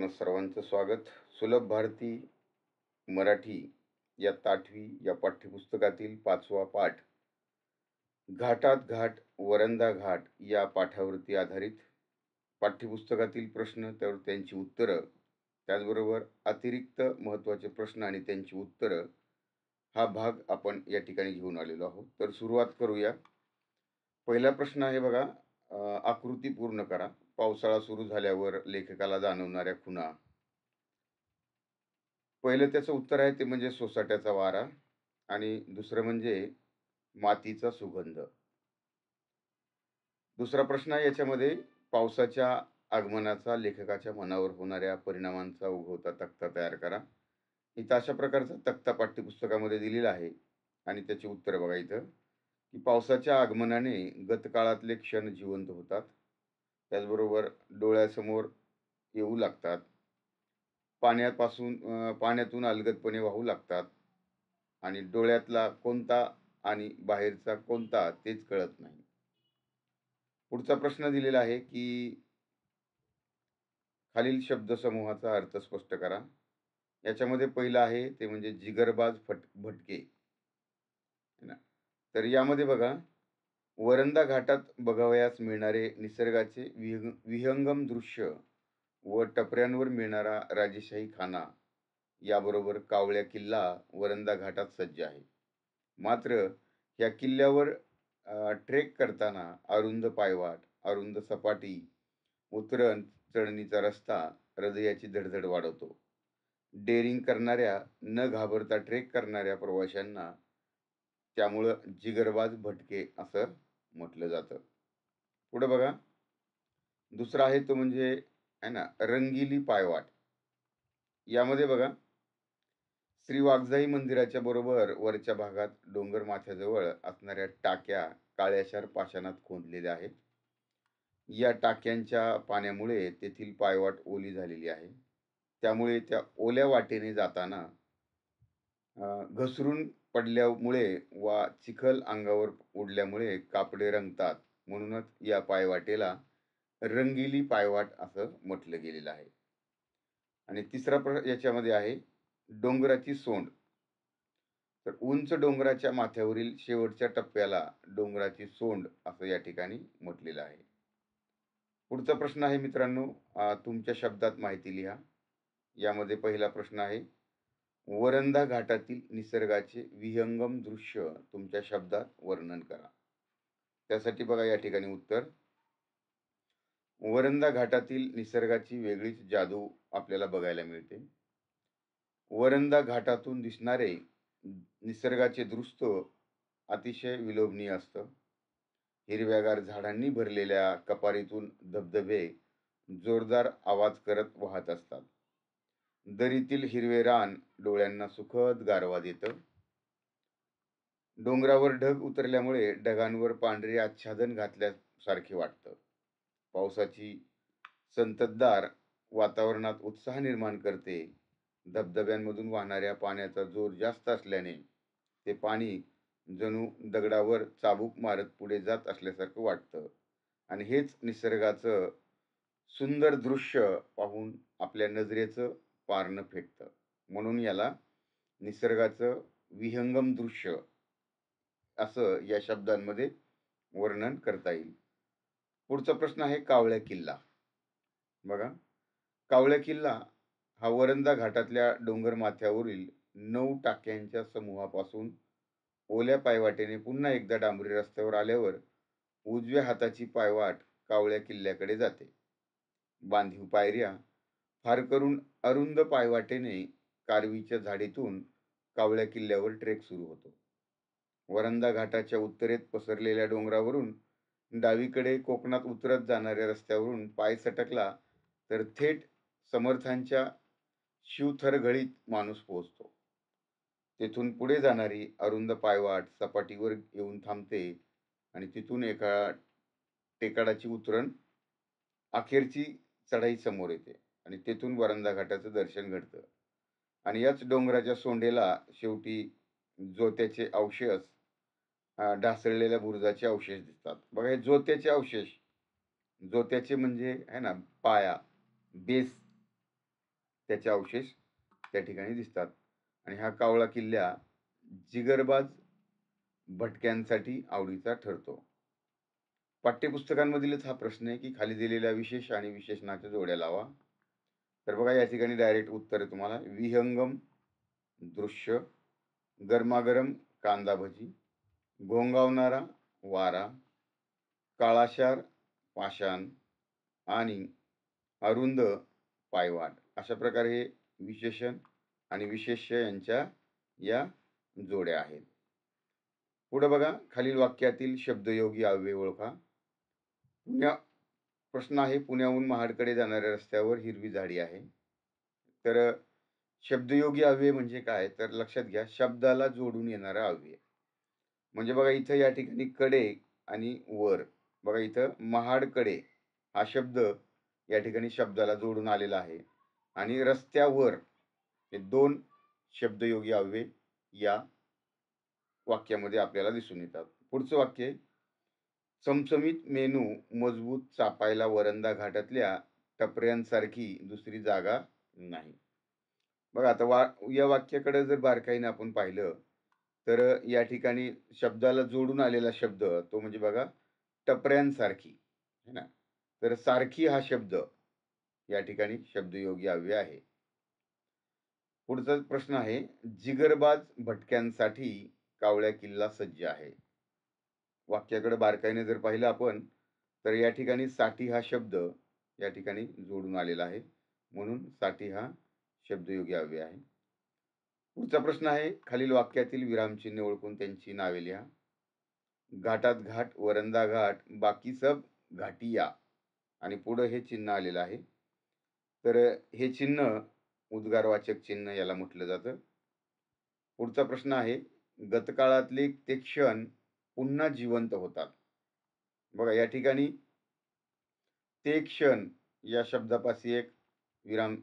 आपणा सर्वांचं स्वागत. सुलभ भारती मराठी या 8वी या पाठ्यपुस्तकातील 5वा पाठ घाटात घाट वरंदा घाट या पाठावरती आधारित पाठ्यपुस्तकातील प्रश्न, त्यावर त्यांची उत्तरं, त्याचबरोबर अतिरिक्त महत्त्वाचे प्रश्न आणि त्यांची उत्तरं, हा भाग आपण या ठिकाणी घेऊन आलेलो आहोत. तर सुरुवात करूया. पहिला प्रश्न आहे बघा, आकृती पूर्ण करा. पावसाळा सुरू झाल्यावर लेखकाला जाणवणाऱ्या खुणा. पहिलं त्याचं उत्तर आहे ते म्हणजे सोसाट्याचा वारा आणि दुसरं म्हणजे मातीचा सुगंध. दुसरा प्रश्न आहे याच्यामध्ये, पावसाच्या आगमनाचा लेखकाच्या मनावर होणाऱ्या परिणामांचा उगवता तक्ता तयार करा. इथं अशा प्रकारचा तक्ता पाठ्यपुस्तकामध्ये दिलेला आहे आणि त्याची उत्तर बघा इथं, की पावसाच्या आगमनाने गतकाळातले क्षण जिवंत होतात, त्याचबरोबर डोळ्यासमोर येऊ लागतात, पाण्यातून अलगदपणे वाहू लागतात आणि डोळ्यातला कोणता आणि बाहेरचा कोणता तेच कळत नाही. पुढचा प्रश्न दिलेला आहे की खालील शब्दसमूहाचा अर्थ स्पष्ट करा. याच्यामध्ये पहिलं आहे ते म्हणजे जिगरबाज भटके है ना. तर यामध्ये बघा, वरंदा घाटात बघावयास मिळणारे निसर्गाचे विहंगम दृश्य व टपऱ्यांवर मिळणारा राजेशाही खाना याबरोबर कावळ्या किल्ला वरंदा घाटात सज्ज आहे. मात्र या किल्ल्यावर ट्रेक करताना अरुंद पायवाट, अरुंद सपाटी, उतरण चढणीचा रस्ता हृदयाची धडधड वाढवतो. डेअरिंग करणाऱ्या, न घाबरता ट्रेक करणाऱ्या प्रवाशांना त्यामुळं जिगरबाज भटके असं म्हटलं जातं. पुढे बघा, दुसरा आहे तो म्हणजे आहे ना रंगिली पायवाट. यामध्ये बघा, श्री वाघजाई मंदिराच्या बरोबर वरच्या भागात डोंगर माथ्याजवळ असणाऱ्या टाक्या काळ्याशार पाषाणात खोदलेल्या आहेत. या टाक्यांच्या पाण्यामुळे तेथील पायवाट ओली झालेली आहे. त्यामुळे त्या ओल्या वाटेने जाताना घसरून पडल्यामुळे वा चिखल अंगावर उडल्यामुळे कापडे रंगतात. म्हणूनच या पायवाटेला रंगिली पायवाट असं म्हटलं गेलेलं आहे. आणि तिसरा याच्यामध्ये आहे डोंगराची सोंड. तर उंच डोंगराच्या माथ्यावरील शेवटच्या टप्प्याला डोंगराची सोंड असं या ठिकाणी म्हटलेलं आहे. पुढचा प्रश्न आहे मित्रांनो, तुमच्या शब्दात माहिती लिहा. यामध्ये पहिला प्रश्न आहे, वरंदा घाटातील निसर्गाचे विहंगम दृश्य तुमच्या शब्दात वर्णन करा. त्यासाठी बघा या ठिकाणी उत्तर, वरंदा घाटातील निसर्गाची वेगळीच जादू आपल्याला बघायला मिळते. वरंदा घाटातून दिसणारे निसर्गाचे दृश्य अतिशय विलोभनीय असतं. हिरव्यागार झाडांनी भरलेल्या कपारीतून धबधबे जोरदार आवाज करत वाहत असतात. दरीतील हिरवे रान डोळ्यांना सुखद गारवा देतं. डोंगरावर ढग उतरल्यामुळे ढगांवर पांढरे आच्छादन घातल्यासारखे वाटतं. पावसाची संततधार वातावरणात उत्साह निर्माण करते. धबधब्यांमधून वाहणाऱ्या पाण्याचा जोर जास्त असल्याने ते पाणी जणू दगडावर चाबूक मारत पुढे जात असल्यासारखं वाटतं. आणि हेच निसर्गाचं सुंदर दृश्य पाहून आपल्या नजरेचं पारणं फेकतं. म्हणून याला निसर्गाचं विहंगम दृश्य असं या शब्दांमध्ये वर्णन करता येईल. पुढचा प्रश्न आहे कावळ्या किल्ला. बघा, कावळ्या किल्ला हा वरंदा घाटातल्या डोंगर माथ्यावरील 9 टाक्यांच्या समूहापासून ओल्या पायवाटेने पुन्हा एकदा डांबरी रस्त्यावर आल्यावर उजव्या हाताची पायवाट कावळ्या किल्ल्याकडे जाते. बांधीव पायऱ्या, फार करून अरुंद पायवाटेने कारवीच्या झाडीतून कावळ्या किल्ल्यावर ट्रेक सुरू होतो. वरंदा घाटाच्या उत्तरेत पसरलेल्या डोंगरावरून डावीकडे कोकणात उतरत जाणाऱ्या रस्त्यावरून पाय सटकला तर थेट समर्थांच्या शिवथरघळीत माणूस पोहोचतो. तेथून पुढे जाणारी अरुंद पायवाट सपाटीवर येऊन थांबते आणि तिथून एका टेकाडाची उतरण अखेरची चढाई समोर येते आणि तेथून वरंदा घाटाचं दर्शन घडतं. आणि याच डोंगराच्या सोंडेला शेवटी जोत्याचे अवशेष, ढासळलेल्या बुरुजाचे अवशेष दिसतात. बघा, हे जोत्याचे अवशेष, जोत्याचे म्हणजे आहे ना पाया, बेस, त्याचे अवशेष त्या ठिकाणी दिसतात. आणि हा कावळा किल्ला जिगरबाज भटक्यांसाठी आवडीचा ठरतो. पाठ्यपुस्तकांमधीलच हा प्रश्न आहे की खाली दिलेल्या विशेष आणि विशेषणाच्या जोड्या लावा. तर बघा या ठिकाणी डायरेक्ट उत्तर आहे तुम्हाला. विहंगम दृश्य, गरमागरम कांदा भजी, घोंगावणारा वारा, काळाशार पाषाण आणि अरुंद पायवाट, अशा प्रकारे हे विशेषण आणि विशेष्य यांच्या या जोड्या आहेत. पुढे बघा, खालील वाक्यातील शब्दयोगी अव्यय ओळखा. पुण्या प्रश्न आहे, पुण्याहून महाडकडे जाणाऱ्या रस्त्यावर हिरवी झाडी आहे. तर शब्दयोगी अव्यय म्हणजे काय, तर लक्षात घ्या, शब्दाला जोडून येणारा अव्यय. म्हणजे बघा इथं या ठिकाणी कडे आणि वर, बघा इथं महाडकडे हा शब्द या ठिकाणी शब्दाला जोडून आलेला आहे आणि रस्त्यावर हे दोन शब्दयोगी अव्यय या वाक्यामध्ये आपल्याला दिसून येतात. पुढचं वाक्य आहे, चमचमीत मेनू मजबूत चापायला वरंदा घाटातल्या टपऱ्यांसारखी दुसरी जागा नाही. बघा आता या वाक्याकडे जर बारकाईने आपण पाहिलं तर या ठिकाणी शब्दाला जोडून आलेला शब्द तो म्हणजे बघा टपऱ्यांसारखी है ना. तर सारखी हा शब्द या ठिकाणी शब्दयोगी अव्यय आहे. पुढचा प्रश्न आहे, जिगरबाज भटक्यांसाठी कावळ्या किल्ला सज्ज आहे. वाक्याकडे बारकाईने जर पाहिलं आपण तर या ठिकाणी साठी हा शब्द या ठिकाणी जोडून आलेला आहे, म्हणून साठी हा शब्दयोगी अव्यय आहे. पुढचा प्रश्न आहे, खालील वाक्यातील विरामचिन्ह ओळखून त्यांची नावे लिहा. घाटात घाट, वरंदा घाट, बाकी सब घाटिया, आणि पुढे हे चिन्ह आलेलं आहे. तर हे चिन्ह उद्गारवाचक चिन्ह याला म्हटलं जातं. पुढचा प्रश्न आहे, गतकाळातले ते क्षण पुन्हा जिवंत होतात. बघा या ठिकाणी ते क्षण या शब्दापाशी एक विराम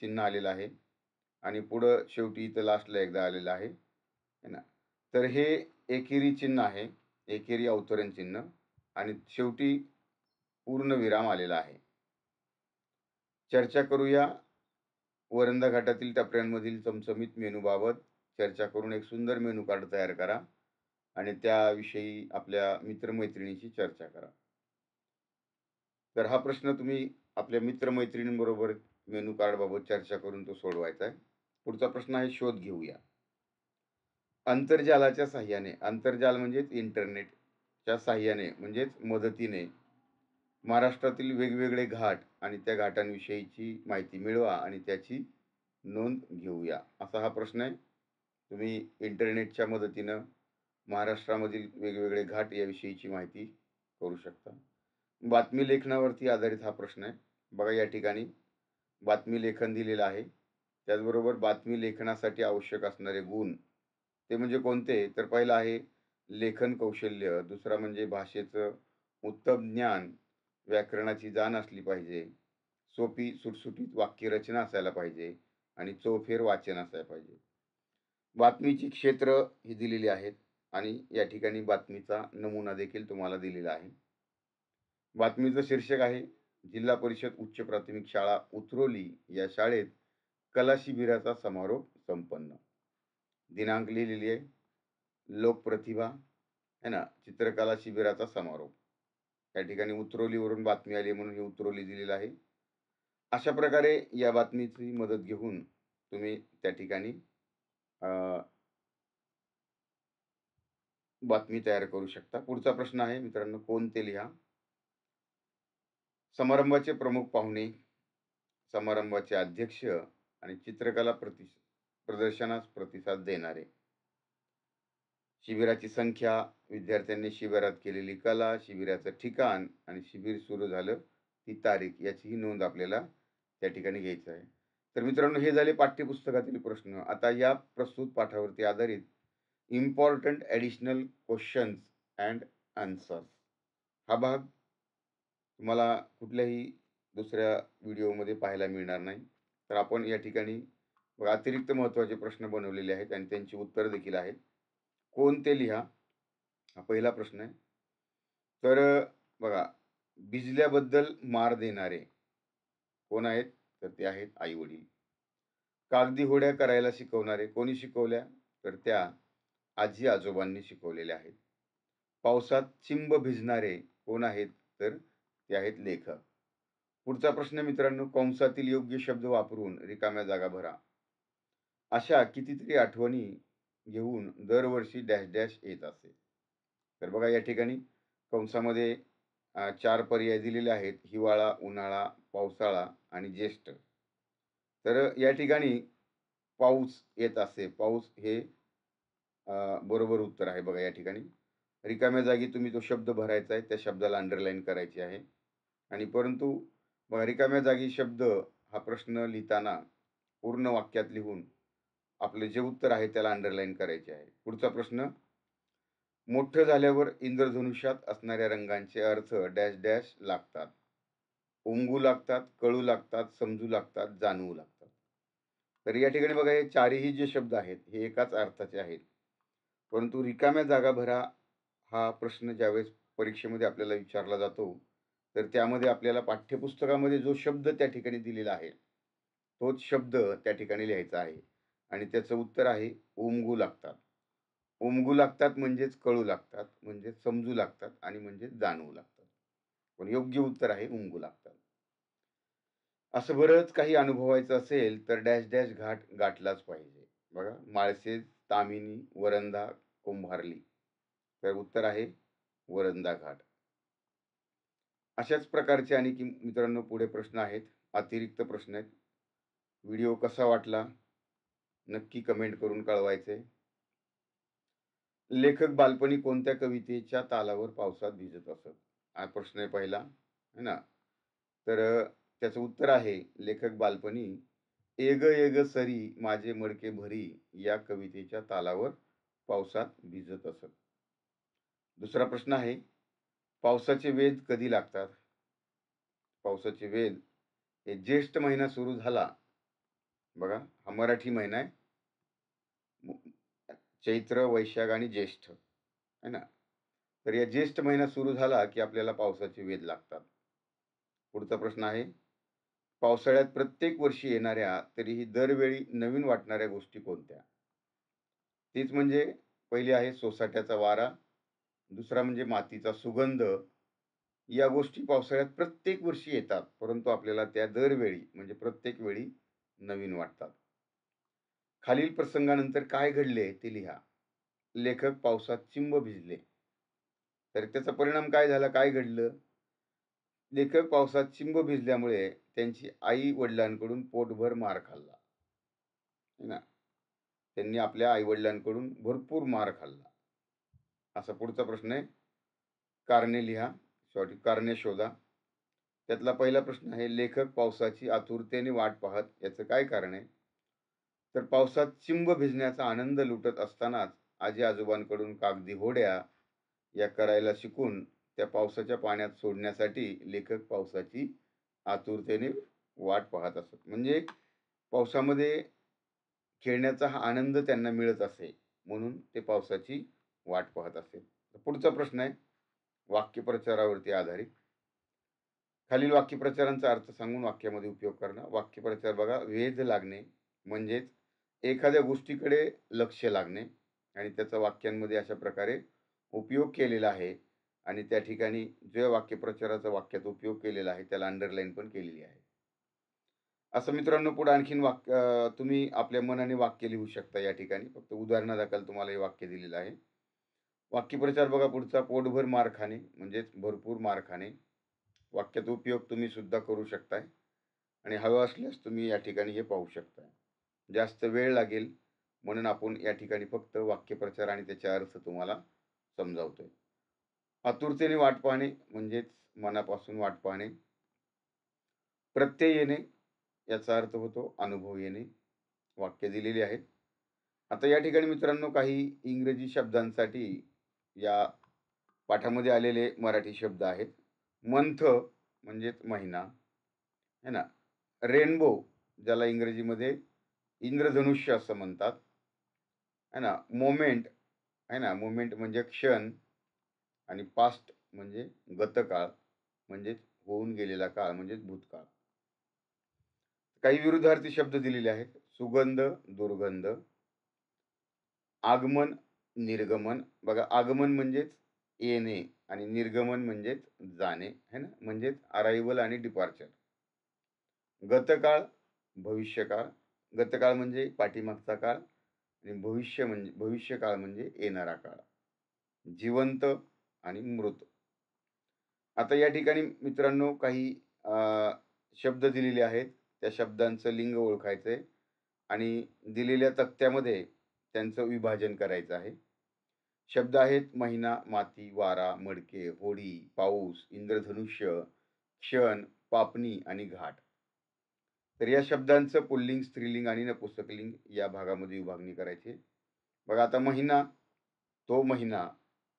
चिन्ह आलेलं आहे आणि पुढं शेवटी इथं लास्टला एकदा आलेलं आहे ना. तर हे एकेरी चिन्ह आहे, एकेरी अवतरण चिन्ह, आणि शेवटी पूर्ण विराम आलेला आहे. चर्चा करूया वरंदा घाटातील टपऱ्यांमधील चमचमीत मेनूबाबत चर्चा करून एक सुंदर मेनू कार्ड तयार करा आणि त्याविषयी आपल्या मित्रमैत्रिणीशी चर्चा करा. तर हा प्रश्न तुम्ही आपल्या मित्रमैत्रिणींबरोबर मेनू कार्ड बाबत चर्चा करून तो सोडवायचा आहे. पुढचा प्रश्न आहे, शोध घेऊया. अंतर्जालाच्या साह्याने, अंतर्जाल म्हणजेच इंटरनेटच्या साह्याने म्हणजेच मदतीने महाराष्ट्रातील वेगवेगळे घाट आणि त्या घाटांविषयीची माहिती मिळवा आणि त्याची नोंद घेऊया, असा हा प्रश्न आहे. तुम्ही इंटरनेटच्या मदतीनं महाराष्ट्रामधील वेगवेगळे घाट याविषयीची माहिती करू शकता. बातमी लेखनावरती आधारित हा प्रश्न आहे. बघा या ठिकाणी बातमी लेखन दिलेलं आहे, त्याचबरोबर बातमी लेखनासाठी आवश्यक असणारे गुण ते म्हणजे कोणते, तर पहिला आहे लेखन कौशल्य, दुसरा म्हणजे भाषेचं उत्तम ज्ञान, व्याकरणाची जाण असली पाहिजे, सोपी सुटसुटीत वाक्यरचना असायला पाहिजे आणि चौफेर वाचन असायला पाहिजे. बातमीची क्षेत्र ही दिलेली आहेत आणि या ठिकाणी बातमीचा नमुना देखील तुम्हाला दिलेला आहे. बातमीचं शीर्षक आहे, जिल्हा परिषद उच्च प्राथमिक शाळा उतरोली या शाळेत कला शिबिराचा समारोप संपन्न. दिनांक लिहिलेली आहे, लोकप्रतिभा है ना, चित्रकला शिबिराचा समारोप. या ठिकाणी उतरोलीवरून बातमी आली म्हणून ही उतरोली दिलेलं आहे. अशा प्रकारे या बातमीची मदत घेऊन तुम्ही त्या ठिकाणी बातमी तयार करू शकता. पुढचा प्रश्न आहे मित्रांनो, कोणते लिहा. समारंभाचे प्रमुख पाहुणे, समारंभाचे अध्यक्ष आणि चित्रकला प्रदर्शनास प्रतिसाद देणारे. शिबिराची संख्या, विद्यार्थ्यांनी शिबिरात केलेली कला, शिबिराचं ठिकाण आणि शिबिर सुरू झालं ती तारीख याचीही नोंद आपल्याला त्या ठिकाणी घ्यायचं आहे. तर मित्रांनो, हे झाले पाठ्यपुस्तकातील प्रश्न. आता या प्रस्तुत पाठावरती आधारित important additional questions and answers हा भाग तुम्हाला कुठल्याही दुसऱ्या व्हिडिओमध्ये पाहायला मिळणार नाही. तर आपण या ठिकाणी अतिरिक्त महत्त्वाचे प्रश्न बनवलेले आहेत आणि त्यांची उत्तरं देखील आहेत. कोणते लिहा हा पहिला प्रश्न आहे. तर बघा, भिजल्याबद्दल मार देणारे कोण आहेत, तर ते आहेत आई वडील. कागदी होड्या करायला शिकवणारे कोणी शिकवल्या? तर त्या आजी आजोबांनी शिकवलेल्या आहेत. पावसात चिंब भिजणारे कोण आहेत? तर ते आहेत लेखक. पुढचा प्रश्न मित्रांनो, कंसातील योग्य शब्द वापरून रिकाम्या जागा भरा. अशा कितीतरी आठवणी घेऊन दरवर्षी डॅश डॅश येत असे. तर बघा या ठिकाणी कंसामध्ये 4 पर्याय दिलेले आहेत. हिवाळा, उन्हाळा, पावसाळा आणि ज्येष्ठ. तर या ठिकाणी पाऊस येत असे. पाऊस हे बरोबर उत्तर आहे बघा या ठिकाणी. रिकाम्या जागी तुम्ही तो शब्द भरायचा आहे. त्या शब्दाला अंडरलाईन करायची आहे. आणि परंतु रिकाम्या जागी शब्द हा प्रश्न लिहिताना पूर्ण वाक्यात लिहून आपले जे उत्तर आहे त्याला अंडरलाईन करायचे आहे. पुढचा प्रश्न, मोठं झाल्यावर इंद्रधनुष्यात असणाऱ्या रंगांचे अर्थ डॅश डॅश लागतात. उमगू लागतात, कळू लागतात, समजू लागतात, जाणवू लागतात. तर या ठिकाणी बघा हे चारही जे शब्द आहेत हे एकाच अर्थाचे आहेत. परंतु रिकाम्या जागा भरा हा प्रश्न ज्यावेळेस परीक्षेमध्ये आपल्याला विचारला जातो, तर त्यामध्ये आपल्याला पाठ्यपुस्तकामध्ये जो शब्द त्या ठिकाणी दिलेला आहे, तोच शब्द त्या ठिकाणी लिहायचा आहे. आणि त्याचं उत्तर आहे उमगू लागतात. उमगू लागतात म्हणजेच कळू लागतात, म्हणजेच समजू लागतात आणि म्हणजेच जाणवू लागतात. पण योग्य उत्तर आहे उमगू लागतात. असं बरंच काही अनुभवायचं असेल तर डॅश डॅश घाट गाठलाच पाहिजे. बघा, माळशेज, ताम्हिणी, वरंधा, कुंभारली. तर उत्तर आहे वरंधा घाट. अशाच प्रकारचे आणखी मित्रांनो पुढे प्रश्न आहेत. अतिरिक्त प्रश्न आहेत. व्हिडिओ कसा वाटला नक्की कमेंट करून कळवायचे. लेखक बालपणी कोणत्या कवितेच्या तालावर पावसात भिजत असत? हा प्रश्न आहे पहिला, है ना? तर त्याचं उत्तर आहे लेखक बालपणी "एग एग सरी माझे मडके भरी" या कवितेच्या तालावर पावसात भिजत असत. दुसरा प्रश्न आहे, पावसाचे वेध कधी लागतात? पावसाचे वेध हे ज्येष्ठ महिना सुरू झाला. बघा, हा मराठी महिना आहे. चैत्र, वैशाख आणि ज्येष्ठ, है ना? तर या ज्येष्ठ महिना सुरू झाला की आपल्याला पावसाचे वेध लागतात. पुढचा प्रश्न आहे, पावसाळ्यात प्रत्येक वर्षी येणाऱ्या तरीही दरवेळी नवीन वाटणाऱ्या गोष्टी कोणत्या? तीच म्हणजे पहिली आहे सोसाट्याचा वारा, दुसरा म्हणजे मातीचा सुगंध. या गोष्टी पावसाळ्यात प्रत्येक वर्षी येतात, परंतु आपल्याला त्या दरवेळी म्हणजे प्रत्येक वेळी नवीन वाटतात. खालील प्रसंगानंतर काय घडले ते लिहा. लेखक पावसात चिंब भिजले. तर त्याचा परिणाम काय झाला? काय घडलं? लेखक पावसात चिंब भिजल्यामुळे त्यांची आई वडिलांकडून पोटभर मार खाल्ला, है ना? त्यांनी आपल्या आई वडिलांकडून भरपूर मार खाल्ला. असा पुढचा प्रश्न आहे. कारणे लिहा, कारणे शोधा. त्यातला पहिला प्रश्न आहे, लेखक पावसाची आतुरतेने वाट पाहत, याचं काय कारण आहे? तर पावसात चिंब भिजण्याचा आनंद लुटत असतानाच आजी आजोबांकडून कागदी होड्या या करायला शिकून त्या पावसाच्या पाण्यात सोडण्यासाठी लेखक पावसाची आतुरतेने वाट पाहत असत. म्हणजे पावसामध्ये खेळण्याचा हा आनंद त्यांना मिळत असे, म्हणून ते पावसाची वाट पाहत असेल. पुढचा प्रश्न आहे वाक्यप्रचारावरती आधारित. खालील वाक्यप्रचारांचा अर्थ सांगून वाक्यामध्ये उपयोग करणं. वाक्यप्रचार बघा, वेध लागणे म्हणजेच एखाद्या गोष्टीकडे लक्ष लागणे आणि त्याचा वाक्यांमध्ये अशा प्रकारे उपयोग केलेला आहे. आणि त्या ठिकाणी जे वाक्यप्रचाराचा वाक्यात उपयोग केलेला आहे त्याला अंडरलाईन पण केलेली आहे. असं मित्रांनो पुढे आणखीन तुम्ही आपल्या मनाने वाक्य लिहू शकता. या ठिकाणी फक्त उदाहरणादाखल तुम्हाला हे वाक्य दिलेलं आहे. वाक्यप्रचार बघा पुढचा, पोटभर मार खाणे म्हणजेच भरपूर मार खाणे. वाक्यात उपयोग तुम्ही सुद्धा करू शकताय आणि हवं असल्यास तुम्ही या ठिकाणी हे पाहू शकताय. जास्त वेळ लागेल म्हणून आपण या ठिकाणी फक्त वाक्यप्रचार आणि त्याचे अर्थ तुम्हाला समजावतोय. आतुरतेने वाट पाहणे म्हणजेच मनापासून वाट पाहणे. प्रत्यय येणे याचा अर्थ होतो अनुभव येणे. वाक्य दिलेली आहेत. आता या ठिकाणी मित्रांनो काही इंग्रजी शब्दांसाठी या पाठामध्ये आलेले मराठी शब्द आहेत. मंथ म्हणजेच महिना, है ना? रेनबो ज्याला इंग्रजीमध्ये इंद्रधनुष्य असं म्हणतात, है ना? मोमेंट, है ना? मोमेंट म्हणजे क्षण आणि पास्ट म्हणजे गतकाळ म्हणजेच होऊन गेलेला काळ म्हणजेच भूतकाळ. काही विरुद्धार्थी शब्द दिलेले आहेत. सुगंध, दुर्गंध, आगमन, निर्गमन. बघा, आगमन म्हणजेच येणे आणि निर्गमन म्हणजेच जाणे, है ना? म्हणजेच अरायव्हल आणि डिपार्चर. गतकाळ, भविष्यकाळ. गतकाळ म्हणजे पाठीमागचा काळ आणि भविष्यकाळ म्हणजे येणारा काळ. जिवंत आणि मृत. आता या ठिकाणी मित्रांनो काही शब्द दिलेले आहेत. त्या शब्दांचं लिंग ओळखायचं आहे आणि दिलेल्या तक्त्यामध्ये त्यांचं विभाजन करायचं आहे. शब्द आहेत महिना, माती, वारा, मडके, होडी, पाऊस, इंद्रधनुष्य, क्षण, पापणी आणि घाट. तर या शब्दांचं पुल्लिंग, स्त्रीलिंग आणि नपुंसकलिंग या भागामध्ये विभागणी करायची. बघा, आता महिना, तो महिना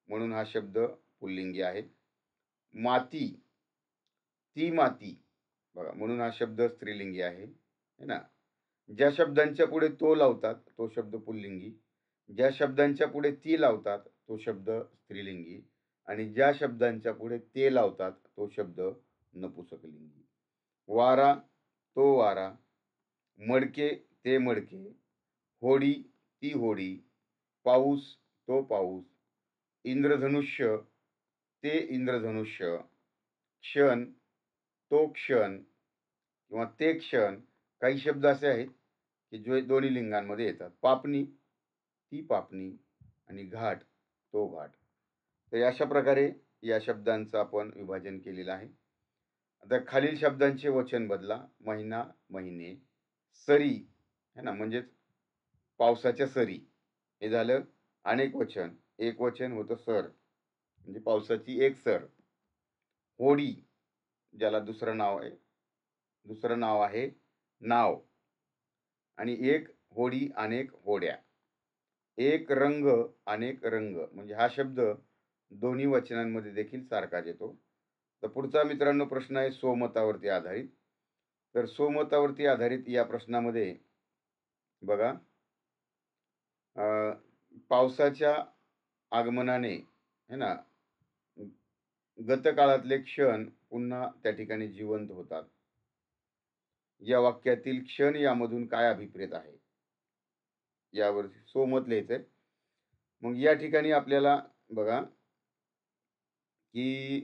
म्हणून हा शब्द पुल्लिंगी आहे. माती, ती माती, बघा, म्हणून हा शब्द स्त्रीलिंगी आहे, है ना? ज्या शब्दांच्या पुढे तो लावतात तो शब्द पुल्लिंगी, ज्या शब्दांच्या पुढे ती लावतात तो शब्द स्त्रीलिंगी आणि ज्या शब्दांच्या पुढे ते लावतात तो शब्द नपुंसकलिंगी. वारा, तो वारा, मडके, ते मडके, होडी, ती होडी, पाऊस, तो पाऊस, इंद्रधनुष्य, ते इंद्रधनुष्य, क्षण, तो क्षण किंवा ते क्षण. काही शब्द असे आहेत की जे दोन्ही लिंगांमध्ये येतात. पापणी, ती पापणी आणि घाट, तो घाट. तर अशा प्रकारे या शब्दांचं आपण विभाजन केलेलं आहे. आता खालील शब्दांचे वचन बदला. महिना, महिने, सरी, है ना, म्हणजेच पावसाच्या सरी. हे झालं अनेक वचन. एक वचन होतं सर, म्हणजे पावसाची एक सर. होडी, ज्याला दुसरं नाव आहे नाव. आणि एक होडी, अनेक होड्या. एक रंग, अनेक रंग. म्हणजे हा शब्द दोन्ही वचनांमध्ये देखील सारखाच येतो. तर पुढचा मित्रांनो प्रश्न आहे स्वमतावरती आधारित. तर स्वमतावरती आधारित या प्रश्नामध्ये बघा, पावसाच्या आगमनाने, है ना, गतकाळातले क्षण पुन्हा त्या ठिकाणी जिवंत होतात. या वाक्यातील क्षण यामधून काय अभिप्रेत आहे यावर स्वमत लिहायचंय. मग या ठिकाणी आपल्याला बघा की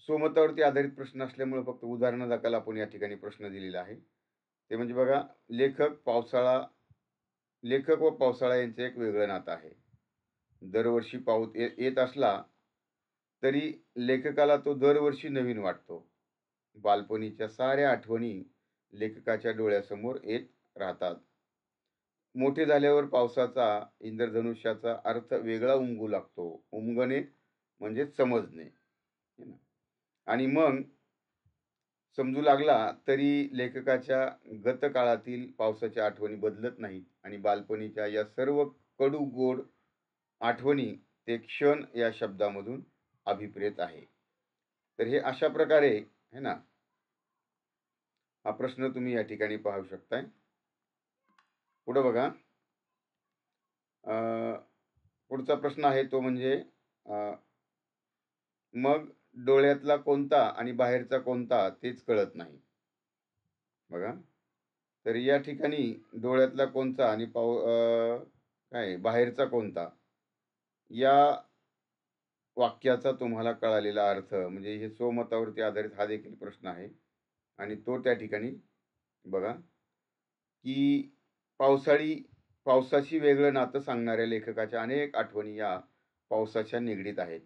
स्वमतावरती आधारित प्रश्न असल्यामुळे फक्त उदाहरणादाखल आपण या ठिकाणी प्रश्न दिलेला आहे. ते म्हणजे बघा, लेखक व पावसाळा यांचं एक वेगळं नातं आहे. दरवर्षी पाऊस येत असला तरी लेखकाला तो दरवर्षी नवीन वाटतो. बालपणीच्या साऱ्या आठवणी लेखकाच्या डोळ्यासमोर येत राहतात. मोठे झाल्यावर पावसाचा, इंद्रधनुष्याचा अर्थ वेगळा उमगू लागतो. उमगणे म्हणजे समजणे, है ना? आणि मग समजू लागला तरी लेखकाच्या गतकाळातील पावसाच्या आठवणी बदलत नाहीत आणि बालपणीच्या या सर्व कडू गोड आठवणी ते क्षण या शब्दामधून अभिप्रेत आहे. तर हे अशा प्रकारे, है ना, हा प्रश्न तुम्ही या ठिकाणी पाहू शकताय. पुढे बघा, पुढचा प्रश्न आहे तो म्हणजे मग डोळ्यातला कोणता आणि बाहेरचा कोणता तेच कळत नाही. बघा, तर या ठिकाणी डोळ्यातला कोणता आणि काय बाहेरचा कोणता या वाक्याचा तुम्हाला कळालेला अर्थ, म्हणजे हे स्वमतावरती आधारित हा देखील प्रश्न आहे आणि तो त्या ठिकाणी बघा की पावसाशी वेगळं नातं सांगणाऱ्या लेखकाच्या अनेक आठवणी या पावसाच्या निगडीत आहेत.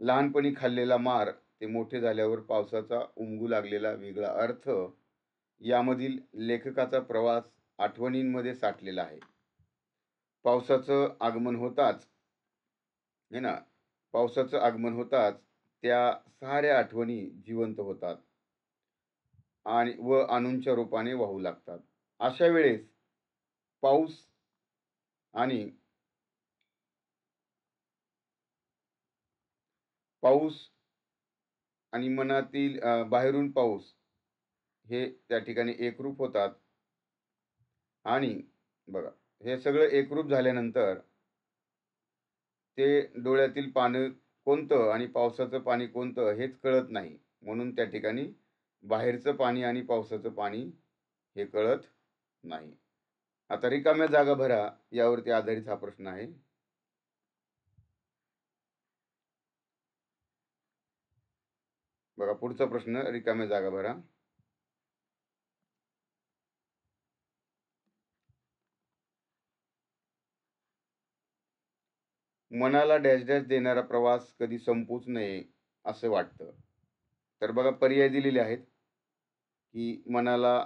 लहानपणी खाल्लेला मार ते मोठे झाल्यावर पावसाचा उमगू लागलेला वेगळा अर्थ यामधील लेखकाचा प्रवास आठवणींमध्ये साठलेला आहे. पावसाचं आगमन होताच, है ना, पावसाचं आगमन होताच त्या साऱ्या आठवणी जिवंत होतात आणि अणूंच्या रूपाने वाहू लागतात. अशा वेळेस पाऊस आणि मनातील बाहेरून पाऊस हे त्या ठिकाणी एकरूप होतात आणि बघा, हे सगळं एकरूप झाल्यानंतर ते डोळ्यातील पाणी कोणतं आणि पावसाचं पाणी कोणतं हेच कळत नाही. म्हणून त्या ठिकाणी बाहेरचं पाणी आणि पावसाचं पाणी हे कळत नाही. आता रिकाम्या जागा भरा यावरती आधारित हा प्रश्न आहे. बघा पुढचा प्रश्न, रिकाम्या जागा भरा. मनाला डॅश डॅश देणारा प्रवास कधी संपूच नये असं वाटतं. तर बघा पर्याय दिलेले आहेत की मनाला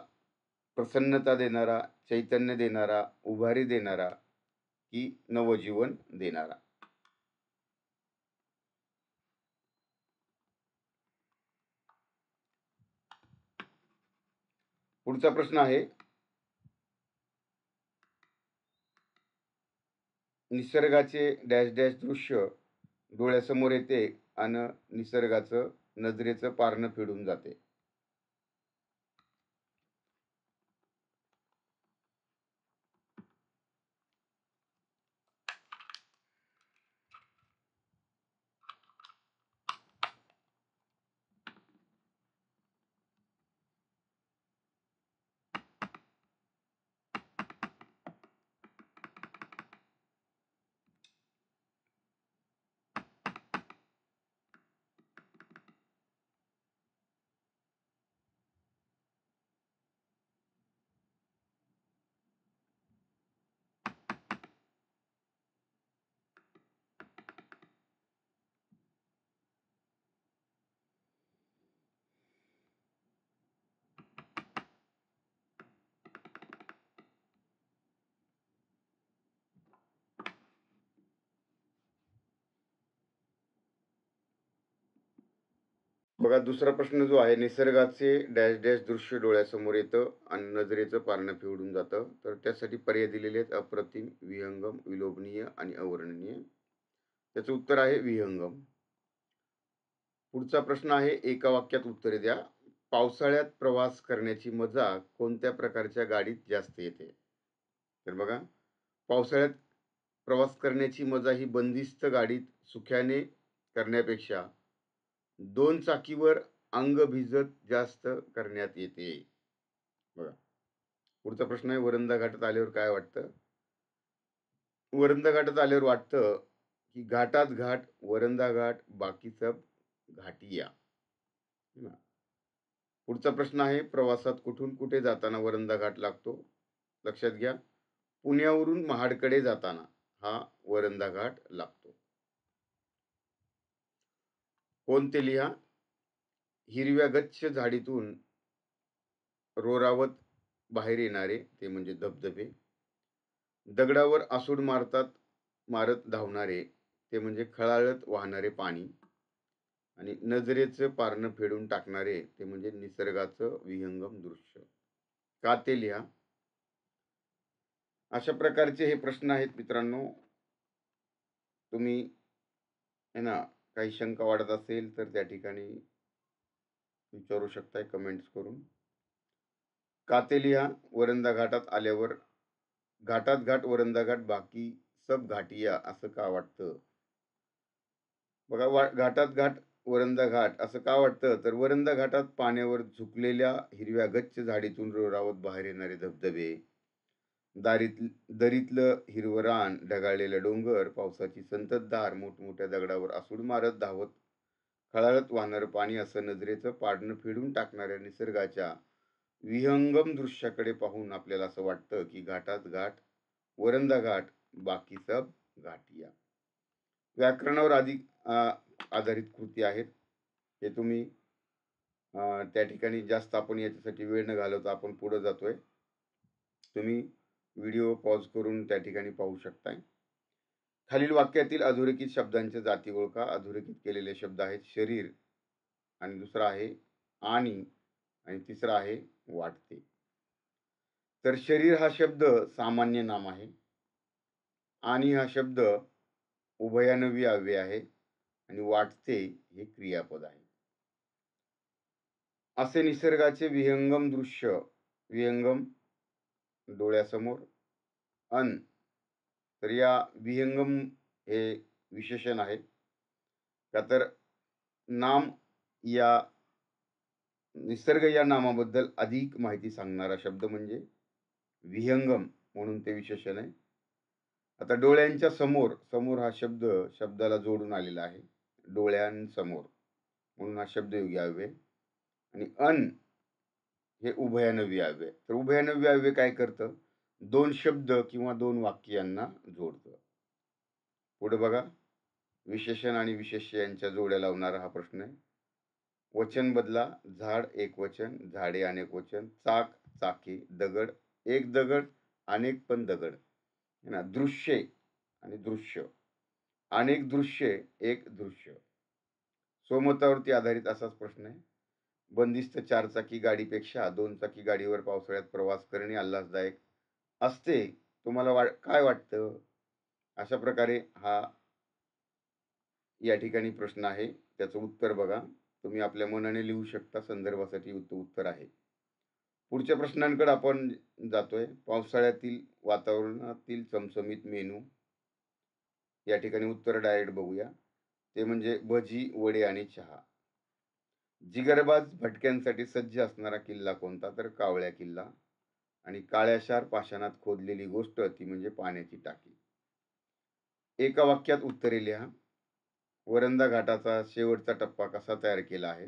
प्रसन्नता देणारा, चैतन्य देणारा, उभारी देणारा की नवजीवन देणारा. पुढचा प्रश्न आहे, निसर्गाचे डॅश डॅश दृश्य डोळ्यासमोर येते आणि निसर्गाचं नजरेचं पारणं फिरून जाते. बघा दुसरा प्रश्न जो आहे, निसर्गाचे डॅश डॅश दृश्य डोळ्यासमोर येतं आणि नजरेचं पारणं फिरून जातं. तर त्यासाठी पर्याय दिलेले आहेत, अप्रतिम, विहंगम, विलोभनीय आणि अवर्णनीय. त्याचं उत्तर आहे विहंगम. पुढचा प्रश्न आहे, एका वाक्यात उत्तरे द्या. पावसाळ्यात प्रवास करण्याची मजा कोणत्या प्रकारच्या गाडीत जास्त येते? तर बघा, पावसाळ्यात प्रवास करण्याची मजा ही बंदिस्त गाडीत सुख्याने करण्यापेक्षा 2 चाकीवर अंग भिजत जास्त करण्यात येते. बघा पुढचा प्रश्न आहे, वरंधा घाटात आल्यावर काय वाटतं? वरंधा घाटात आल्यावर वाटतं की घाटात घाट, वरंधा घाट, बाकी सब घाटिया. है ना? पुढचा प्रश्न आहे, प्रवासात कुठून कुठे जाताना वरंधा घाट लागतो? लक्षात घ्या, पुण्यावरून महाडकडे जाताना हा वरंधा घाट लागतो. कोणते लिहा, हिरव्या गच्छ झाडीतून रोरावत बाहेर येणारे ते म्हणजे धबधबे, दगडावर आसूड मारत धावणारे ते म्हणजे खळाळत वाहणारे पाणी, आणि नजरेचं पारणं फेडून टाकणारे ते म्हणजे निसर्गाचं विहंगम दृश्य. का ते लिहा. अशा प्रकारचे हे प्रश्न आहेत मित्रांनो. तुम्ही है ना, काही शंका वाटत असेल तर त्या ठिकाणी विचारू शकताय कमेंट्स करून. का ते लिहा. वरंधा घाटात आल्यावर घाटात घाट, वरंधा घाट, बाकी सब घाटिया असं का वाटतं? बघा घाटात घाट, वरंधा घाट असं का वाटतं, तर वरंधा घाटात पाण्यावर झुकलेल्या हिरव्या गच्च झाडीतून रोरावत बाहेर येणारे धबधबे, दरीतलं हिरवं रान, ढगाळलेले डोंगर, पावसाची संततधार, मोठमोठ्या दगडावर आसूड मारत धावत खळाळत वाहणारं पाणी, असं नजरेचं पारणं फेडून टाकणाऱ्या निसर्गाच्या विहंगम दृश्याकडे पाहून आपल्याला असं वाटतं की घाटात घाट, वरंधा घाट, बाकी सब घाटिया. व्याकरणावर आधारित कृती आहेत. हे तुम्ही त्या ठिकाणी जास्त आपण याच्यासाठी वेळ न घालवता आपण पुढे जातोय. तुम्ही व्हिडिओ पॉज करून त्या ठिकाणी पाहू शकताय. खालील वाक्यातील अधोरेखित शब्दांच्या जाती ओळखा. अधोरेखित केलेले शब्द आहेत शरीर, आणि दुसरा आहे आणि तिसरा आहे वाटते. तर शरीर हा शब्द सामान्य नाम आहे, आणि हा शब्द उभयान्वयी अव्यय आहे, आणि वाटते हे क्रियापद आहे. असे निसर्गाचे विहंगम दृश्य, विहंगम डोळ्यासमोर, अन तर या विहंगम हे विशेषण आहे का, तर नाम या निसर्ग या नामाबद्दल अधिक माहिती सांगणारा शब्द म्हणजे विहंगम म्हणून ते विशेषण आहे. आता डोळ्यांच्या समोर, समोर हा शब्दाला जोडून आलेला आहे. डोळ्यांसमोर म्हणून हा शब्दयोगी अव्यय. आणि हे उभयानवी अव्यय. तर उभयानवी अव्यय काय करतं? 2 शब्द किंवा 2 वाक्यांना जोडतं. पुढे बघा, विशेषण आणि विशेष्य यांच्या जोड्या लावणारा हा प्रश्न आहे. वचन बदला. झाड एकवचन, झाडे अनेकवचन, चाक चाके, दगड एक दगड, अनेक पण दगड. है ना? दृश्ये आणि दृश्य, अनेक दृश्ये एक दृश्य. स्वमतावरती आधारित असाच प्रश्न आहे. बंदिस्त 4 चाकी गाडीपेक्षा 2 चाकी गाडीवर पावसाळ्यात प्रवास करणे आल्हाददायक असते. तुम्हाला काय वाटतं? अशा प्रकारे हा या ठिकाणी प्रश्न आहे. त्याचं उत्तर बघा. तुम्ही आपल्या मनाने लिहू शकता. संदर्भासाठी उत्तर आहे. पुढच्या प्रश्नांकडे आपण जातोय. पावसाळ्यातील वातावरणातील चमचमीत मेनू. या ठिकाणी उत्तर डायरेक्ट बघूया. ते म्हणजे भजी, वडे आणि चहा. जिगरबाज भटक्यांसाठी सज्ज असणारा किल्ला कोणता? तर कावळ्या किल्ला. आणि काळ्याशार पाषाणात खोदलेली गोष्ट ती म्हणजे पाण्याची टाकी. एका वाक्यात उत्तरे लिहा. वरंदा घाटाचा शेवटचा टप्पा कसा तयार केला आहे?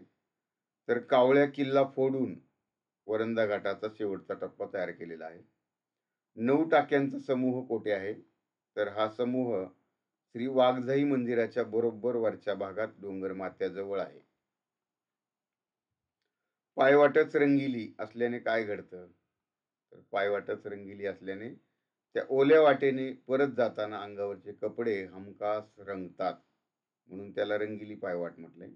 तर कावळ्या किल्ला फोडून वरंदा घाटाचा शेवटचा टप्पा तयार केलेला आहे. 9 टाक्यांचा समूह कोठे आहे? तर हा समूह श्री वाघजाई मंदिराच्या बरोबर वरच्या भागात डोंगर माथ्याजवळ आहे. पायवाटच रंगिली असल्याने काय घडतं? तर पायवाटच रंगिली असल्याने त्या ओल्या वाटेने परत जाताना अंगावरचे कपडे हमखास रंगतात, म्हणून त्याला रंगिली पायवाट म्हटलंय.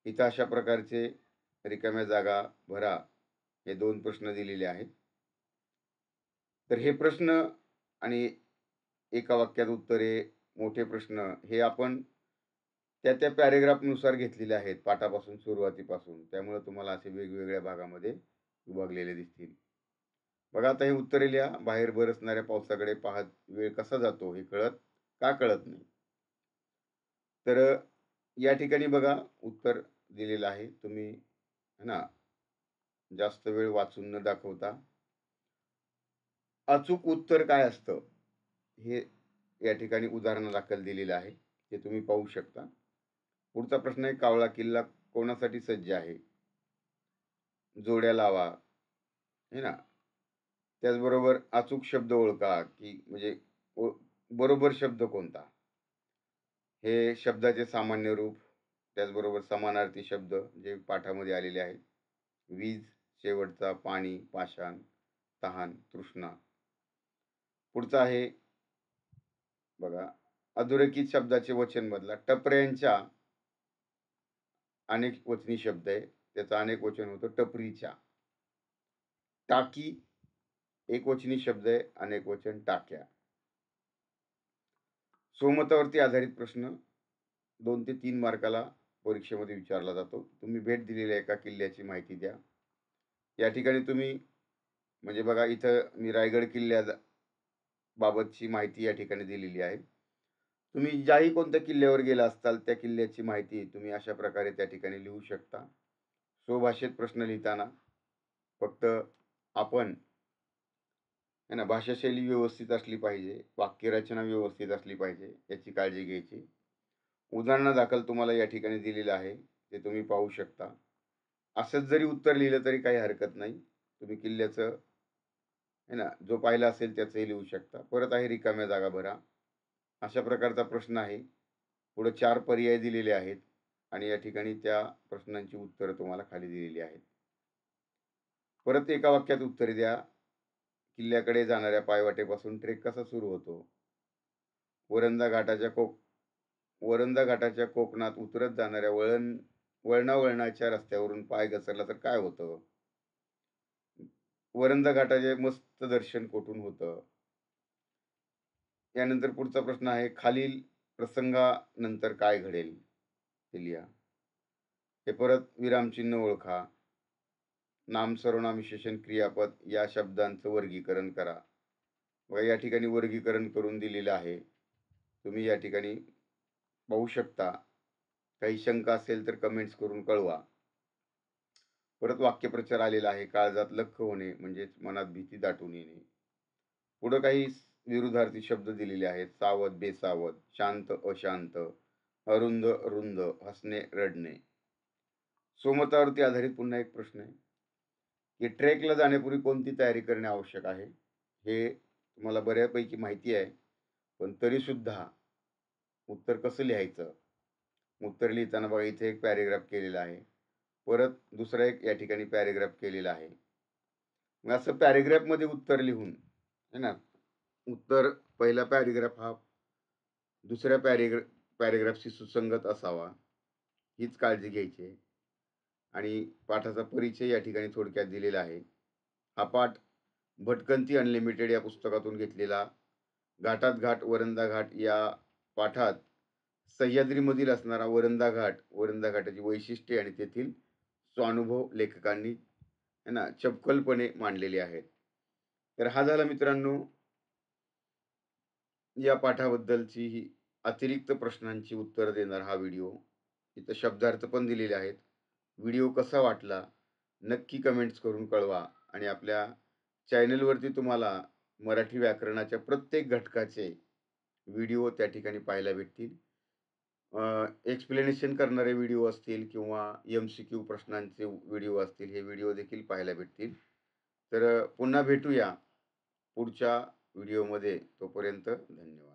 इथं अशा प्रकारचे रिकाम्या जागा भरा हे 2 प्रश्न दिलेले आहेत. तर हे प्रश्न आणि एका वाक्यात उत्तरे, मोठे प्रश्न हे आपण त्या पॅरेग्राफनुसार घेतलेले आहेत पाठापासून, सुरुवातीपासून. त्यामुळे तुम्हाला असे वेगवेगळ्या भागामध्ये विभागलेले दिसतील. बघा, आता हे उत्तरे लिहा. बाहेर बरसणाऱ्या पावसाकडे पाहत वेळ कसा जातो हे कळत नाही. तर या ठिकाणी बघा उत्तर दिलेलं आहे. तुम्ही है ना, जास्त वेळ वाचून न दाखवता अचूक उत्तर काय असतं हे या ठिकाणी उदाहरणादाखल दिलेलं आहे. ते तुम्ही पाहू शकता. पुढचा प्रश्न आहे, कावळा किल्ला कोणासाठी सज्ज आहे? जोड्या लावा, है ना. त्याचबरोबर अचूक शब्द ओळखा, की म्हणजे बरोबर शब्द कोणता? हे शब्दाचे सामान्य रूप, त्याचबरोबर समानार्थी शब्द जे पाठामध्ये आलेले आहेत. वीज, शेवटचा, पाणी, पाषाण, तहान, तृष्णा. पुढचा आहे बघा, अधोरेखित शब्दाचे वचन बदला. टपऱ्यांच्या अनेक वचनी शब्द आहे. त्याचं अनेक वचन होतं टपरीच्या. टाकी एकवचनी शब्द आहे, अनेक वचन टाक्या. स्वमतावरती आधारित प्रश्न 2 ते 3 मार्काला परीक्षेमध्ये विचारला जातो. तुम्ही भेट दिलेल्या एका किल्ल्याची माहिती द्या. या ठिकाणी तुम्ही म्हणजे बघा, इथं मी रायगड बाबतची माहिती या ठिकाणी दिलेली आहे. तुम्ही ज्याही कोणत्या किल्ल्यावर गेला असताल त्या किल्ल्याची माहिती तुम्ही अशा प्रकारे त्या ठिकाणी लिहू शकता. स्वभाषेत प्रश्न लिहिताना फक्त आपण है ना, भाषाशैली व्यवस्थित असली पाहिजे, वाक्यरचना व्यवस्थित असली पाहिजे, याची काळजी घ्यायची. उदाहरणादाखल तुम्हाला या ठिकाणी दिलेलं आहे, ते तुम्ही पाहू शकता. असंच जरी उत्तर लिहिलं तरी काही हरकत नाही. तुम्ही किल्ल्याचं है ना, जो पाहिला असेल त्याचंही लिहू शकता. परत आहे रिकाम्या जागा भरा. अशा प्रकारचा प्रश्न आहे. पुढे 4 पर्याय दिलेले आहेत आणि या ठिकाणी त्या प्रश्नांची उत्तरं तुम्हाला खाली दिलेली आहेत. परत एका वाक्यात उत्तर द्या. किल्ल्याकडे जाणाऱ्या पायवाटेपासून ट्रेक कसा सुरू होतो? वरंदा घाटाच्या कोकणात उतरत जाणाऱ्या वळणावळणाच्या रस्त्यावरून पाय घसरला तर काय होतं? वरंदा घाटाचे मस्त दर्शन कुठून होतं? यानंतर पुढचा प्रश्न आहे, खालील प्रसंगानंतर काय घडेल? ते लिहा. हे परत विरामचिन्ह ओळखा. नाम, सर्वनाम, विशेषण, क्रियापद या शब्दांचं वर्गीकरण करा. बघा, या ठिकाणी वर्गीकरण करून दिलेलं आहे. तुम्ही या ठिकाणी पाहू शकता. काही शंका असेल तर कमेंट्स करून कळवा. परत वाक्यप्रचार आलेला आहे. काळजात लख्ख होणे म्हणजेच मनात भीती दाटून येणे. पुढं काही विरुद्धार्थी शब्द दिलेले आहेत. सावध, बेसावध, शांत, अशांत, अरुंद, रुंद, हसणे, रडणे. स्वमतावरती आधारित पुन्हा एक प्रश्न आहे, की ट्रेकला जाण्यापूर्वी कोणती तयारी करणे आवश्यक आहे? हे तुम्हाला बऱ्यापैकी माहिती आहे, पण तरीसुद्धा उत्तर कसं लिहायचं? उत्तर लिहिताना बघा इथे एक पॅराग्राफ केलेला आहे. परत दुसरा एक या ठिकाणी पॅराग्राफ केलेला आहे. मग असं पॅराग्राफमध्ये उत्तर लिहून, है ना, उत्तर पहिला पॅराग्राफ हा दुसऱ्या पॅराग्राफशी सुसंगत असावा, हीच काळजी घ्यायची आहे. आणि पाठाचा परिचय या ठिकाणी थोडक्यात दिलेला आहे. हा पाठ भटकंती अनलिमिटेड या पुस्तकातून घेतलेला. घाटात घाट वरंदा घाट या पाठात सह्याद्रीमधील असणारा वरंदा घाटाची वैशिष्ट्ये आणि तेथील स्वानुभव लेखकांनी है ना चपखलपणे मांडलेले आहेत. तर हा झाला मित्रांनो या पाठाबद्दलची ही अतिरिक्त प्रश्नांची उत्तर देणार हा व्हिडिओ. इथं शब्दार्थ पण दिलेले आहेत. व्हिडिओ कसा वाटला नक्की कमेंट्स करून कळवा. आणि आपल्या चॅनलवरती तुम्हाला मराठी व्याकरणाच्या प्रत्येक घटकाचे व्हिडिओ त्या ठिकाणी पाहायला भेटतील. एक्सप्लेनेशन करणारे व्हिडिओ असतील किंवा MCQ प्रश्नांचे व्हिडिओ असतील, हे व्हिडिओ देखील पाहायला भेटतील. तर पुन्हा भेटूया पुढच्या व्हिडिओमध्ये. तोपर्यंत धन्यवाद.